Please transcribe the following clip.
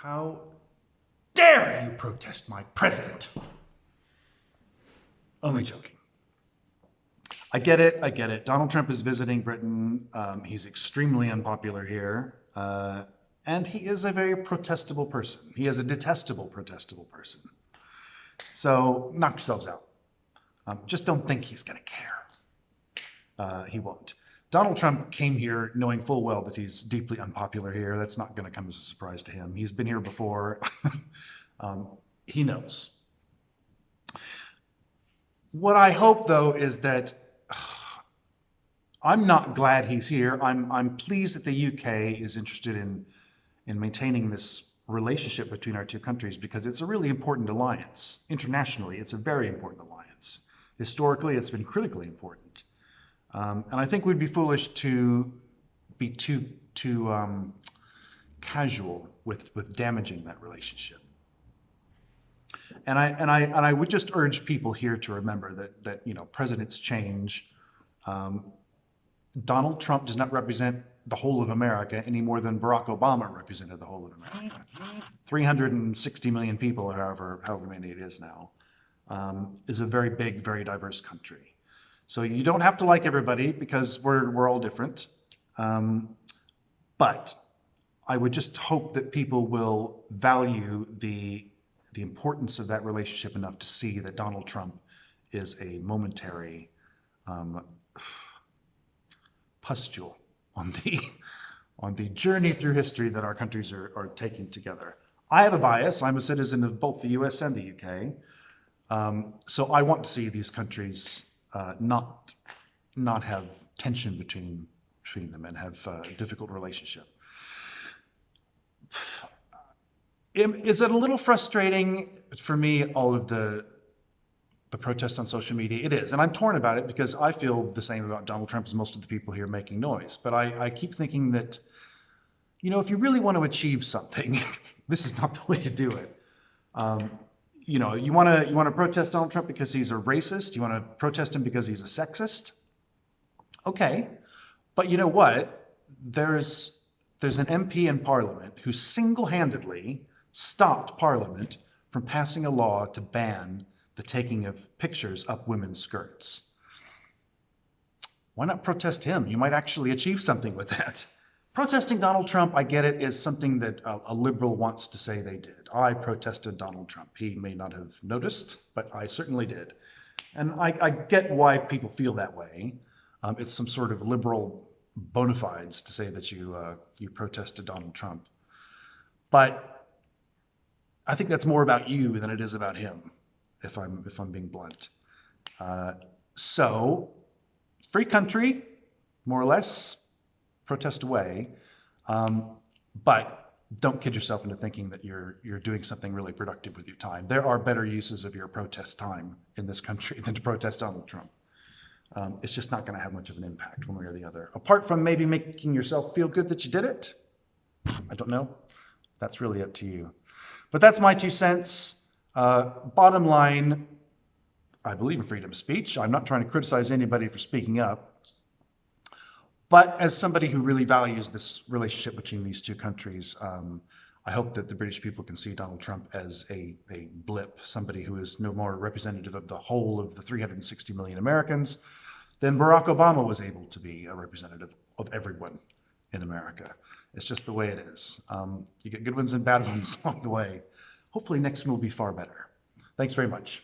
How dare you protest my president? Only joking. I get it. Donald Trump is visiting Britain. He's extremely unpopular here. And he is a very protestable person. He is a detestable, protestable person. So knock yourselves out. Just don't think he's going to care. He won't. Donald Trump came here knowing full well that he's deeply unpopular here. That's not going to come as a surprise to him. He's been here before. He knows. What I hope, though, is that I'm not glad he's here. I'm pleased that the UK is interested in maintaining this relationship between our two countries because it's a really important alliance. Internationally, it's a very important alliance. Historically, it's been critically important. And I think we'd be foolish to be too casual with damaging that relationship. And I would just urge people here to remember that you know, presidents change. Donald Trump does not represent the whole of America any more than Barack Obama represented the whole of America. 360 million people, or however many it is now, is a very big, very diverse country. So you don't have to like everybody because we're all different. But I would just hope that people will value the importance of that relationship enough to see that Donald Trump is a momentary pustule on the journey through history that our countries are taking together. I have a bias. I'm a citizen of both the US and the UK. So I want to see these countries not have tension between them and have a difficult relationship. Is it a little frustrating for me, all of the protest on social media? It is, and I'm torn about it because I feel the same about Donald Trump as most of the people here making noise. But I keep thinking that, you know, if you really want to achieve something, this is not the way to do it. You know, you want to protest Donald Trump because he's a racist. You want to protest him because he's a sexist. Okay, but you know what? There's an MP in Parliament who single-handedly stopped Parliament from passing a law to ban the taking of pictures up women's skirts. Why not protest him? You might actually achieve something with that. Protesting Donald Trump, I get it, is something that a liberal wants to say they did. I protested Donald Trump. He may not have noticed, but I certainly did. And I get why people feel that way. It's some sort of liberal bona fides to say that you protested Donald Trump. But I think that's more about you than it is about him, if I'm being blunt. So, free country, more or less, protest away, but don't kid yourself into thinking that you're doing something really productive with your time. There are better uses of your protest time in this country than to protest Donald Trump. It's just not going to have much of an impact one way or the other. Apart from maybe making yourself feel good that you did it, I don't know. That's really up to you. But that's my 2 cents. Bottom line, I believe in freedom of speech. I'm not trying to criticize anybody for speaking up. But as somebody who really values this relationship between these two countries, I hope that the British people can see Donald Trump as a blip, somebody who is no more representative of the whole of the 360 million Americans than Barack Obama was able to be a representative of everyone in America. It's just the way it is. You get good ones and bad ones along the way. Hopefully next one will be far better. Thanks very much.